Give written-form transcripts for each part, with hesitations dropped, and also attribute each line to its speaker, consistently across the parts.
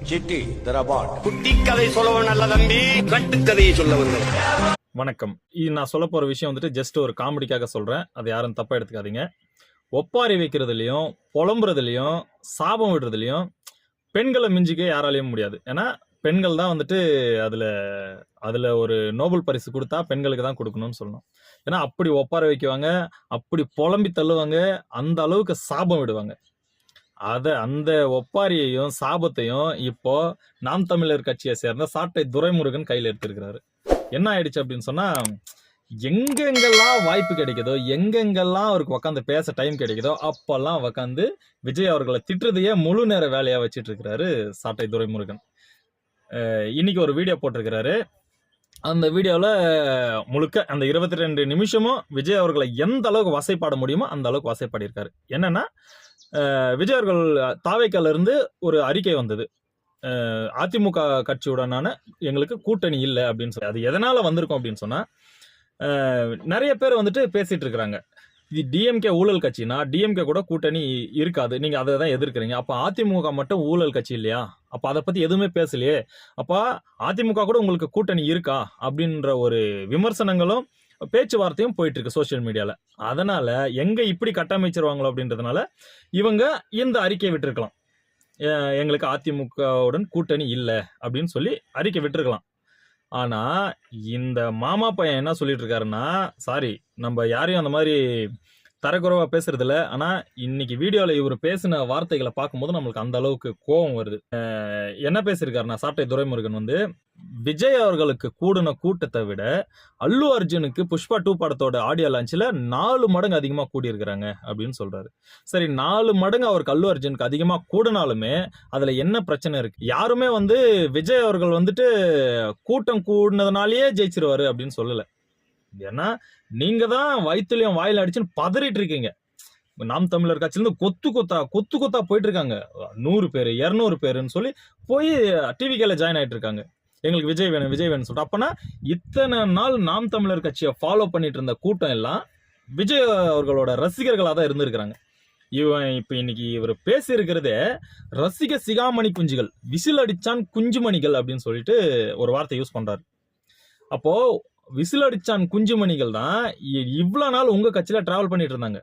Speaker 1: City தரபாட்
Speaker 2: குட்டி கதை சொல்லவன் நல்ல தம்பி, கட்டுக்கதையை சொல்ல வந்தேன்.
Speaker 3: வணக்கம். இது நான் சொல்ல போற விஷயம் வந்துட்டு ஜஸ்ட் ஒரு காமெடிக்காக சொல்றேன். அது யாரும் தப்பா எடுத்துக்காதீங்க. ஒப்பாரி வைக்கிறதுலையும் புலம்புறதுலையும் சாபம் விடுறதுலையும் பெண்களை மிஞ்சிக்க யாராலையும் முடியாது. ஏன்னா பெண்கள் தான் வந்துட்டு அதுல ஒரு நோபல் பரிசு கொடுத்தா பெண்களுக்கு தான் கொடுக்கணும்னு சொல்லணும். ஏன்னா அப்படி ஒப்பாரி வைக்குவாங்க, அப்படி புலம்பி தள்ளுவாங்க, அந்த அளவுக்கு சாபம் விடுவாங்க. அந்த ஒப்பாரியையும் சாபத்தையும் இப்போ நாம் தமிழர் கட்சியை சேர்ந்த சாட்டை துரைமுருகன் கையில் எடுத்திருக்கிறாரு. என்ன ஆயிடுச்சு அப்படின்னு சொன்னா, எங்கெங்கெல்லாம் வாய்ப்பு கிடைக்குதோ, எங்கெங்கெல்லாம் அவருக்கு உட்காந்து பேச டைம் கிடைக்குதோ அப்பெல்லாம் உட்காந்து விஜய் அவர்களை திட்டுறதையே முழு நேர வேலையா வச்சிட்டு இருக்கிறாரு சாட்டை துரைமுருகன். இன்னைக்கு ஒரு வீடியோ போட்டிருக்கிறாரு. அந்த வீடியோவில் முழுக்க அந்த 22 நிமிஷமும் விஜய் அவர்களை எந்த அளவுக்கு வசைப்பாட முடியுமோ அந்த அளவுக்கு வசைப்பாடியிருக்காரு. என்னன்னா, விஜய் அவர்கள் தாவேக்கால இருந்து ஒரு அறிக்கை வந்தது. அதிமுக கட்சியுடனான எங்களுக்கு கூட்டணி இல்லை அப்படின்னு சொல்லி. அது எதனால வந்திருக்கும் அப்படின்னு சொன்னா, நிறைய பேர் வந்துட்டு பேசிட்டு இருக்கிறாங்க, இது டிஎம்கே ஊழல் கட்சினா டிஎம்கே கூட கூட்டணி இருக்காது, நீங்க அதை தான் எதிர்க்கிறீங்க, அப்ப அதிமுக மட்டும் ஊழல் கட்சி இல்லையா, அப்ப அதை பத்தி எதுவுமே பேசலையே, அப்ப அதிமுக கூட உங்களுக்கு கூட்டணி இருக்கா அப்படின்ற ஒரு விமர்சனங்களும் பேச்சுவார்த்தையும் போயிட்டு இருக்கு சோசியல் மீடியால. அதனால எங்க இப்படி கட்டமைச்சிருவாங்களோ அப்படின்றதுனால இவங்க இந்த அறிக்கையை விட்டுருக்கலாம், எங்களுக்கு அதிமுகவுடன் கூட்டணி இல்லை அப்படின்னு சொல்லி அறிக்கை விட்டுருக்கலாம். ஆனா இந்த மாமா பையன் என்ன சொல்லிட்டு இருக்காருன்னா, சாரி நம்ம யாரையும் அந்த மாதிரி தரக்குறைவா பேசுறது இல்லை, ஆனா இன்னைக்கு வீடியோல இவர் பேசின வார்த்தைகளை பார்க்கும்போது நம்மளுக்கு அந்த அளவுக்கு கோபம் வருது. என்ன பேசியிருக்காருன்னா, சாட்டை துரைமுருகன் வந்து விஜய் அவர்களுக்கு கூடின கூட்டத்தை விட அல்லு அர்ஜுனுக்கு புஷ்பா 2 படத்தோட ஆடியோ லான்ச்ல 4 மடங்கு அதிகமா கூடி இருக்கிறாங்க அப்படின்னு சொல்றாரு. சரி, 4 மடங்கு அவருக்கு அல்லு அர்ஜுனுக்கு அதிகமா கூடினாலுமே அதுல என்ன பிரச்சனை இருக்கு? யாருமே வந்து விஜய் அவர்கள் வந்துட்டு கூட்டம் கூடினதுனாலேயே ஜெயிச்சிருவாரு அப்படின்னு சொல்லல. ஏன்னா நீங்க தான் வயிற்றுலையும் வாயில அடிச்சுன்னு பதறிட்டு இருக்கீங்க. நாம் தமிழர் கட்சியிலிருந்து கொத்து கொத்தா போயிட்டு இருக்காங்க. 100 பேர் 200 பேருன்னு சொல்லி போய் டிவிக்கேல ஜாயின் ஆயிட்டு இருக்காங்க. எங்களுக்கு விஜய் வேணும் சொல்லிட்டு. அப்பனா இத்தனை நாள் நாம் தமிழர் கட்சியை ஃபாலோ பண்ணிட்டு இருந்த கூட்டம் எல்லாம் விஜய் அவர்களோட ரசிகர்களாக தான் இருந்திருக்கிறாங்க. இப்ப இன்னைக்கு இவர் பேசி இருக்கிறதே ரசிக சிகாமணி குஞ்சுகள், விசில் அடிச்சான் குஞ்சுமணிகள் அப்படின்னு சொல்லிட்டு ஒரு வார்த்தை யூஸ் பண்றாரு. அப்போ விசில் அடிச்சான் குஞ்சுமணிகள் தான் இவ்வளவு நாள் உங்க கட்சியில டிராவல் பண்ணிட்டு இருந்தாங்க.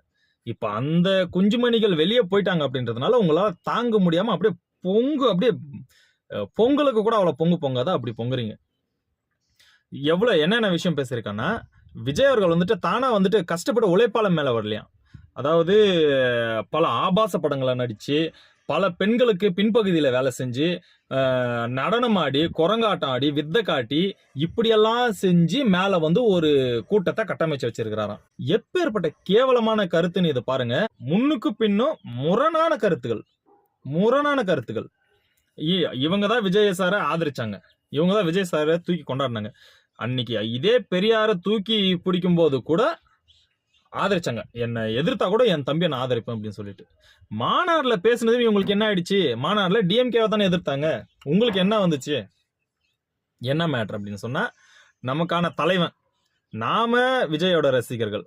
Speaker 3: இப்ப அந்த குஞ்சுமணிகள் வெளியே போயிட்டாங்க அப்படின்றதுனால உங்களால தாங்க முடியாம அப்படியே பொங்கலுக்கு கூட அவ்வளவு பொங்காதான் அப்படி பொங்குறீங்க. எவ்வளவு என்னென்ன விஷயம் பேசியிருக்கான்னா, விஜய் அவர்கள் வந்துட்டு தானா வந்துட்டு கஷ்டப்பட்டு உழைப்பாளம் மேல வரலையா, அதாவது பல ஆபாச படங்களை நடிச்சு பல பெண்களுக்கு பின்பகுதியில வேலை செஞ்சு நடனம் ஆடி குரங்காட்டம் ஆடி வித்தை காட்டி இப்படியெல்லாம் செஞ்சு மேல வந்து ஒரு கூட்டத்தை கட்டமைச்சு வச்சிருக்கிறாராம். எப்பேற்பட்ட கேவலமான கருத்துன்னு இதை பாருங்க. முன்னுக்கு பின்னும் முரணான கருத்துகள். இவங்க தான் விஜய் சாரை ஆதரிச்சாங்க, இவங்க தான் விஜய் சாரை தூக்கி கொண்டாடினாங்க. அன்னைக்கு இதே பெரியார தூக்கி பிடிக்கும் போது கூட ஆதரிச்சாங்க, என்னை எதிர்த்தா கூட என் தம்பியை நான் ஆதரிப்பேன் அப்படின்னு சொல்லிட்டு. மாநாடுல பேசுனது இவங்களுக்கு என்ன ஆயிடுச்சு? மாநாடுல டிஎம்கேவை தானே எதிர்த்தாங்க, உங்களுக்கு என்ன வந்துச்சு? என்ன மேட்டர் அப்படின்னு சொன்னா, நமக்கான தலைவன் நாம விஜயோட ரசிகர்கள்,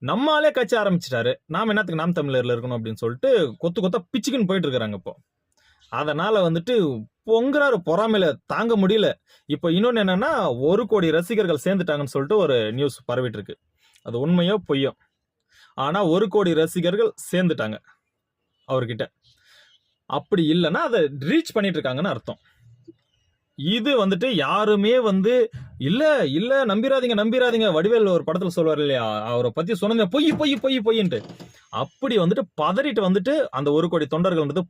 Speaker 3: நம்மாலே கட்சி ஆரம்பிச்சிட்டாரு, நாம என்னத்துக்கு நாம் தமிழர்ல இருக்கணும் அப்படின்னு சொல்லிட்டு கொத்தா பிச்சுக்குன்னு போயிட்டு இருக்கிறாங்க. இப்போ அதனால வந்துட்டு பொங்குறாரு, பொறாமையில தாங்க முடியல. இப்போ இன்னொன்னு என்னன்னா, 1 கோடி ரசிகர்கள் சேர்ந்துட்டாங்கன்னு சொல்லிட்டு ஒரு நியூஸ் பரவிட்டு இருக்கு. அது உண்மையோ பொய்யோ, ஆனா 1 கோடி ரசிகர்கள் சேர்ந்துட்டாங்க அவர்கிட்ட. அப்படி இல்லைன்னா அதை ரீச் பண்ணிட்டு இருக்காங்கன்னு அர்த்தம். இது வந்துட்டு யாருமே வந்து இல்ல நம்பிராதீங்க. வடிவேல் ஒரு படத்துல சொல்வார் இல்லையா, அவரை பத்தி சொன்னது பொய்ன்ட்டு. அப்படி வந்துட்டு பதறிட்டு வந்துட்டு அந்த 1 கோடி தொண்டர்கள் வந்து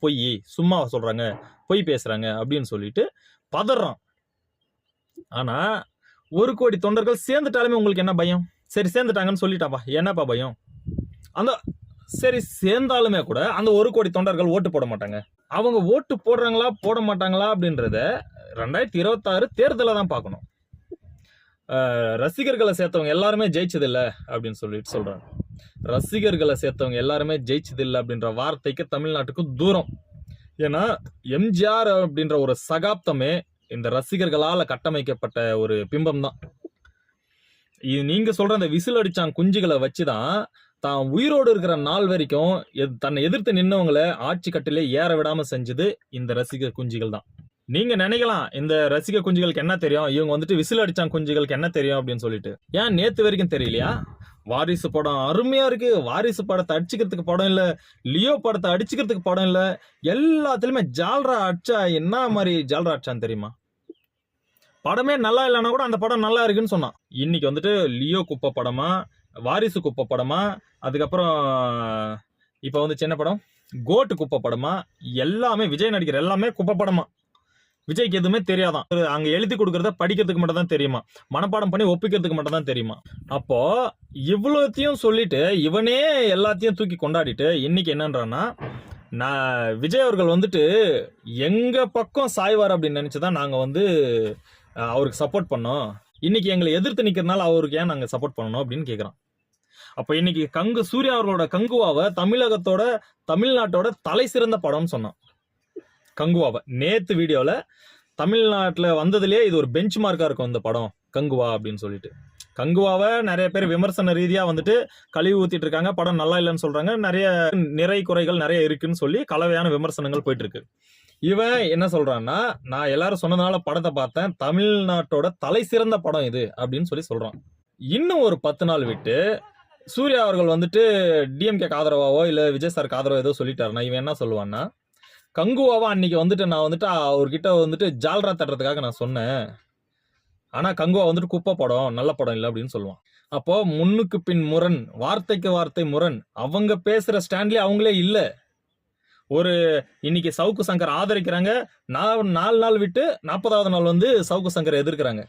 Speaker 3: சும்மா சொல்றாங்க, பொய் பேசுறாங்க அப்படின்னு சொல்லிட்டு பதறான். ஆனா 1 கோடி தொண்டர்கள் சேர்ந்துட்டாலுமே உங்களுக்கு என்ன பயம்? சரி சேர்ந்துட்டாங்கன்னு சொல்லிட்டாப்பா, என்னப்பா பயம்? சரி சேர்ந்தாலுமே கூட அந்த 1 கோடி தொண்டர்கள் ஓட்டு போட மாட்டாங்க. அவங்க ஓட்டு போடுறாங்களா போட மாட்டாங்களா அப்படின்றத 2026 தேர்தலை தான் பார்க்கணும். ரசிகர்களை சேர்த்தவங்க எல்லாருமே ஜெயிச்சது இல்லை அப்படின்னு சொல்லிட்டு சொல்றாங்க. ரசிகர்களை சேர்த்தவங்க எல்லாருமே ஜெயிச்சது இல்லை அப்படின்ற வார்த்தைக்கு தமிழ்நாட்டுக்கு தூரம். ஏன்னா எம்ஜிஆர் அப்படின்ற ஒரு சகாப்தமே இந்த ரசிகர்களால கட்டமைக்கப்பட்ட ஒரு பிம்பம் தான். நீங்க சொல்ற அந்த விசில் அடிச்சான் குஞ்சுகளை வச்சுதான் தான் உயிரோடு இருக்கிற நாள் வரைக்கும் தன்னை எதிர்த்து நின்னவங்களை ஆட்சி கட்டிலே ஏற விடாம செஞ்சது இந்த ரசிகர் குஞ்சுகள் தான். நீங்க நினைக்கலாம் இந்த ரசிக குஞ்சுகளுக்கு என்ன தெரியும், இவங்க வந்துட்டு விசில் அடிச்சாங்க குஞ்சுகளுக்கு என்ன தெரியும் அப்படின்னு சொல்லிட்டு. ஏன் நேத்து வரைக்கும் தெரியலையா? வாரிசு படம் அருமையா இருக்கு, வாரிசு படத்தை அடிச்சுக்கிறதுக்கு படம் இல்ல, லியோ படத்தை அடிச்சுக்கிறதுக்கு படம் இல்ல, எல்லாத்துலயுமே ஜால்ரா அடிச்சா என்ன மாதிரி ஜால்ரா அடிச்சான்னு தெரியுமா? படமே நல்லா இல்லைன்னா கூட அந்த படம் நல்லா இருக்குன்னு சொன்னான். இன்னைக்கு வந்துட்டு லியோ குப்பை படமா, வாரிசு குப்பை படமா, அதுக்கப்புறம் இப்ப வந்து சின்ன படம் கோட்டு குப்பை படமா, எல்லாமே விஜய் நடிக்கிற எல்லாமே குப்பை படமா. விஜய்க்கு எதுவுமே தெரியாதான், அங்க எழுதி கொடுக்கறத படிக்கிறதுக்கு மட்டும் தான் தெரியுமா, மனப்பாடம் பண்ணி ஒப்பிக்கிறதுக்கு மட்டும் தான் தெரியுமா. அப்போ இவ்வளோத்தையும் சொல்லிட்டு இவனே எல்லாத்தையும் தூக்கி கொண்டாடிட்டு இன்னைக்கு என்னன்றான்னா, நான் விஜய் அவர்கள் வந்துட்டு எங்க பக்கம் சாய்வார் அப்படின்னு நினைச்சுதான் நாங்க வந்து அவருக்கு சப்போர்ட் பண்ணோம். இன்னைக்கு எங்களை எதிர்த்து நிக்கிறதுனால அவருக்கு ஏன் நாங்க சப்போர்ட் பண்ணணும் அப்படின்னு கேக்குறான். அப்ப இன்னைக்கு சூர்யா அவர்களோட கங்குவாவை தமிழ்நாட்டோட தலை சிறந்த படம்னு சொன்னான். கங்குவாவை நேத்து வீடியோல தமிழ்நாட்டுல வந்ததுலயே இது ஒரு பெஞ்ச் மார்க்கா இருக்கும் இந்த படம் கங்குவா அப்படின்னு சொல்லிட்டு. கங்குவாவை நிறைய பேர் விமர்சன ரீதியா வந்துட்டு கழுவி ஊத்திட்டு இருக்காங்க, படம் நல்லா இல்லைன்னு சொல்றாங்க, நிறைய நிறை குறைகள் நிறைய இருக்குன்னு சொல்லி கலவையான விமர்சனங்கள் போயிட்டு இருக்கு. இவன் என்ன சொல்றான்னா, நான் எல்லாரும் சொன்னதுனால படத்தை பார்த்தேன், தமிழ்நாட்டோட தலை சிறந்த படம் இது அப்படின்னு சொல்லி சொல்றான். இன்னும் ஒரு 10 நாள் விட்டு சூர்யா அவர்கள் வந்துட்டு டிஎம்கேக்கு ஆதரவாவோ இல்ல விஜய் சாருக்கு ஆதரவோ ஏதோ சொல்லிட்டாருன்னா இவன் என்ன சொல்லுவான்னா, கங்குவாவா அன்னைக்கு வந்துட்டு நான் வந்துட்டு அவர்கிட்ட வந்துட்டு ஜால்ரா தட்டுறதுக்காக நான் சொன்னேன், ஆனா கங்குவா வந்துட்டு குப்பை படம், நல்ல படம் இல்லை அப்படின்னு சொல்லுவான். அப்போ முன்னுக்கு பின் முரண், வார்த்தைக்கு வார்த்தை முரண், அவங்க பேசுற ஸ்டாண்ட்லயே அவங்களே இல்ல. ஒரு இன்னைக்கு சவுக்கு சங்கர் ஆதரிக்கிறாங்க, 4 நாள் விட்டு 40வது நாள் வந்து சவுக்கு சங்கர் எதிர்க்கிறாங்க.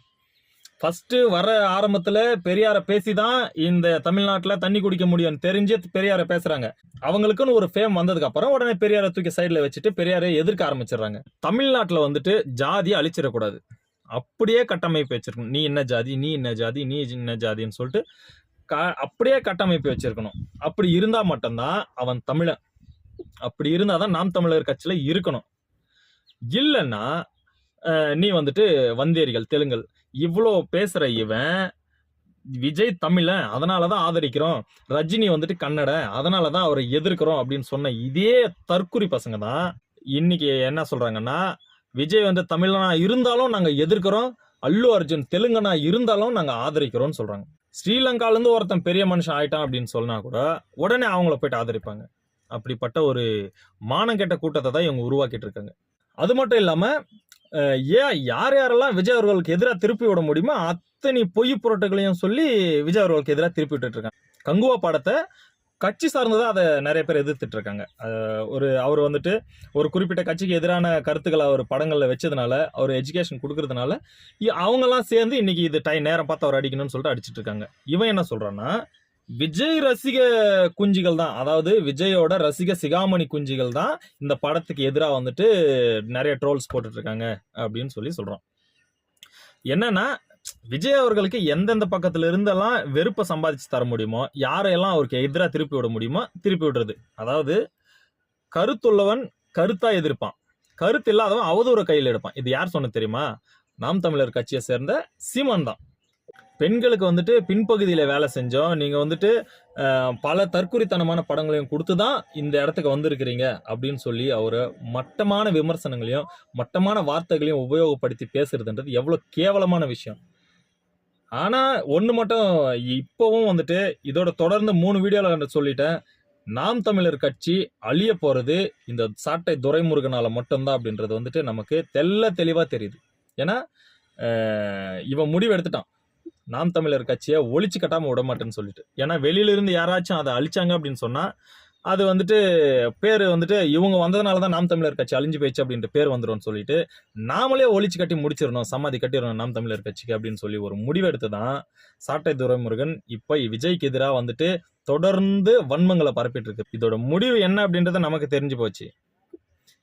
Speaker 3: ஃபர்ஸ்ட் வர ஆரம்பத்துல பெரியார பேசிதான் இந்த தமிழ்நாட்டுல தண்ணி குடிக்க முடியும் தெரிஞ்சு பெரியார பேசுறாங்க. அவங்களுக்குன்னு ஒரு ஃபேம் வந்ததுக்கு அப்புறம் உடனே பெரியார தூக்கி சைட்ல வச்சுட்டு பெரியாரை எதிர்க்க ஆரம்பிச்சிடுறாங்க. தமிழ்நாட்டுல வந்துட்டு ஜாதியை அழிச்சிடக்கூடாது, அப்படியே கட்டமைப்பு வச்சிருக்கணும். நீ என்ன ஜாதி, நீ என்ன ஜாதி, நீ என்ன ஜாதின்னு சொல்லிட்டு அப்படியே கட்டமைப்பு வச்சிருக்கணும். அப்படி இருந்தா மட்டும்தான் அவன் தமிழன். அப்படி இருந்தாதான் நாம் தமிழர் கட்சியில இருக்கணும். இல்லைன்னா நீ வந்துட்டு வந்தேரிகள் தெலுங்கல் இவ்வளோ பேசுற இவன் விஜய் தமிழன் அதனாலதான் ஆதரிக்கிறோம், ரஜினி வந்துட்டு கன்னட அதனாலதான் அவரை எதிர்க்கிறோம் அப்படின்னு சொன்ன இதே தற்குறி பசங்க தான் இன்னைக்கு என்ன சொல்றாங்கன்னா, விஜய் வந்து தமிழனா இருந்தாலும் நாங்க எதிர்க்கிறோம், அல்லு அர்ஜுன் தெலுங்கனா இருந்தாலும் நாங்க ஆதரிக்கிறோம்னு சொல்றாங்க. ஸ்ரீலங்கால இருந்து ஒருத்தன் பெரிய மனுஷன் ஆயிட்டான் அப்படின்னு சொன்னா கூட உடனே அவங்கள போயிட்டு ஆதரிப்பாங்க. அப்படிப்பட்ட ஒரு மானம் கெட்ட கூட்டத்தை தான் இவங்க உருவாக்கிட்டு இருக்காங்க. அது மட்டும் இல்லாம யார் யாரெல்லாம் விஜய் அவர்களுக்கு எதிராக திருப்பி விட முடியுமோ அத்தனை பொய் புரட்டுகளையும் சொல்லி விஜய் அவர்களுக்கு எதிராக திருப்பி விட்டுட்டு இருக்காங்க. கங்குவா படத்தை கட்சி சார்ந்ததான் அதை நிறைய பேர் எதிர்த்துட்டு இருக்காங்க. அவர் வந்துட்டு ஒரு குறிப்பிட்ட கட்சிக்கு எதிரான கருத்துக்களை அவர் படங்கள்ல வச்சதுனால, அவர் எஜுகேஷன் கொடுக்கறதுனால அவங்கெல்லாம் சேர்ந்து இன்னைக்கு இது நேரம் பார்த்து அவர் அடிக்கணும்னு சொல்லிட்டு அடிச்சிட்டு இருக்காங்க. இவன் என்ன சொல்றான்னா, விஜய் ரசிக குஞ்சுகள் தான், அதாவது விஜயோட ரசிக சிகாமணி குஞ்சுகள் தான் இந்த படத்துக்கு எதிராக வந்துட்டு நிறைய ட்ரோல்ஸ் போட்டுட்டு இருக்காங்க அப்படின்னு சொல்லி சொல்றான். என்னன்னா, விஜய் அவர்களுக்கு எந்தெந்த பக்கத்துல இருந்தெல்லாம் வெறுப்பை சம்பாதிச்சு தர முடியுமோ, யாரையெல்லாம் அவருக்கு எதிராக திருப்பி விட முடியுமோ திருப்பி விடுறது. அதாவது கருத்துள்ளவன் கருத்தா எதிர்ப்பான், கருத்து இல்லாதவன் அவதூற கையில் எடுப்பான். இது யார் சொன்ன தெரியுமா? நாம் தமிழர் கட்சியை சேர்ந்த சீமான் தான். பெண்களுக்கு வந்துட்டு பின்பகுதியில வேலை செஞ்சோம், நீங்க வந்துட்டு பல தற்குறித்தனமான படங்களையும் கொடுத்துதான் இந்த இடத்துக்கு வந்திருக்கிறீங்க அப்படின்னு சொல்லி அவரை மட்டமான விமர்சனங்களையும் மட்டமான வார்த்தைகளையும் உபயோகப்படுத்தி பேசுறதுன்றது எவ்வளவு கேவலமான விஷயம். ஆனா ஒண்ணு மட்டும் இப்பவும் வந்துட்டு இதோட தொடர்ந்து 3 வீடியோல சொல்லிட்டேன், நாம் தமிழர் கட்சி அழிய போறது இந்த சாட்டை துரைமுருகனால மட்டும்தான் அப்படின்றது வந்துட்டு நமக்கு தெளிவா தெரியுது. ஏன்னா இவன் முடிவு எடுத்துட்டான், நாம் தமிழர் கட்சியை ஒழிச்சு கட்டாம விட மாட்டேன்னு சொல்லிட்டு. ஏன்னா வெளியில இருந்து யாராச்சும் அதை அழிச்சாங்க அப்படின்னு சொன்னா அது வந்துட்டு பேர் வந்துட்டு இவங்க வந்ததுனாலதான் நாம் தமிழர் கட்சி அழிஞ்சு போயிடுச்சு அப்படின்ற பேர் வந்துடும் சொல்லிட்டு நாமளே ஒழிச்சு கட்டி முடிச்சிடணும், சமாதி கட்டிடணும் நாம் தமிழர் கட்சிக்கு அப்படின்னு சொல்லி ஒரு முடிவெடுத்துதான் சாட்டை துரைமுருகன் இப்ப விஜய்க்கு எதிராக வந்துட்டு தொடர்ந்து வன்மங்களை பரப்பிட்டு இருக்கு. இதோட முடிவு என்ன அப்படின்றத நமக்கு தெரிஞ்சு போச்சு.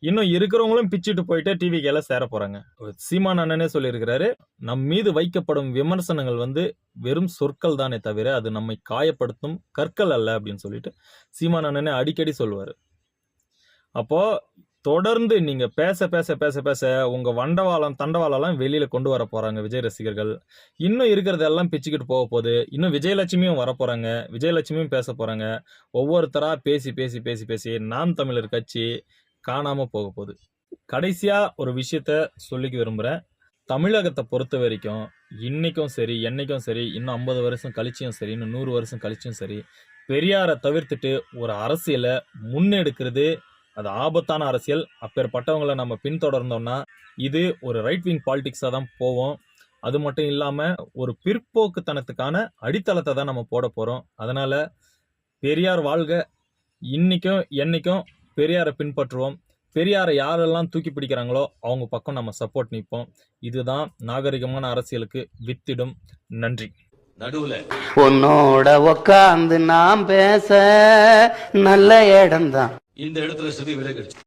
Speaker 3: இன்னும் இருக்கிறவங்களும் பிச்சுட்டு போயிட்டு டிவிக்கு எல்லாம் சேர போறாங்க. சீமான் அண்ணனே சொல்லியிருக்கிறாரு, நம் மீது வைக்கப்படும் விமர்சனங்கள் வந்து வெறும் சொற்கள் தானே தவிர அது நம்மை காயப்படுத்தும் கற்கள் அல்ல அப்படின்னு சொல்லிட்டு சீமான் அண்ணனே அடிக்கடி சொல்லுவாரு. அப்போ தொடர்ந்து நீங்க பேச பேச பேச பேச உங்க தண்டவாளம் வெளியில கொண்டு வர போறாங்க விஜய் ரசிகர்கள். இன்னும் இருக்கிறதெல்லாம் பிச்சுக்கிட்டு போக போகுது. இன்னும் விஜயலட்சுமியும் வர போறாங்க, விஜயலட்சுமியும் பேச போறாங்க. ஒவ்வொருத்தரா பேசி பேசி பேசி பேசி நாம் தமிழர் கட்சி காணாம போக போகுது. கடைசியா ஒரு விஷயத்த சொல்லிக்க விரும்புறேன். தமிழகத்தை பொறுத்த வரைக்கும் இன்னைக்கும் சரி, என்னைக்கும் சரி, இன்னும் 50 வருஷம் கழிச்சும் சரி, இன்னும் 100 வருஷம் கழிச்சும் சரி, பெரியாரை தவிர்த்துட்டு ஒரு அரசியலை முன்னெடுக்கிறது அது ஆபத்தான அரசியல். அப்பேற்பட்டவங்களை நம்ம பின்தொடர்ந்தோம்னா இது ஒரு ரைட் விங் பாலிடிக்ஸாக தான் போவோம். அது மட்டும் இல்லாம ஒரு பிற்போக்குத்தனத்துக்கான அடித்தளத்தை தான் நம்ம போட போறோம். அதனால பெரியார் வாழ்க. இன்னைக்கும் என்னைக்கும் பெரியாரை பின்பற்றுவோம். பெரியாரை யாரெல்லாம் தூக்கி பிடிக்கிறாங்களோ அவங்க பக்கம் நம்ம சப்போர்ட் நிற்போம். இதுதான் நாகரிகமான அரசியலுக்கு வித்திடும். நன்றி.
Speaker 2: நடுவுல
Speaker 1: உன்னோட உக்காந்து நாம் பேச நல்ல இடம்தான்.
Speaker 2: இந்த இடத்துல ஸ்ருதி விலகிடுச்சு.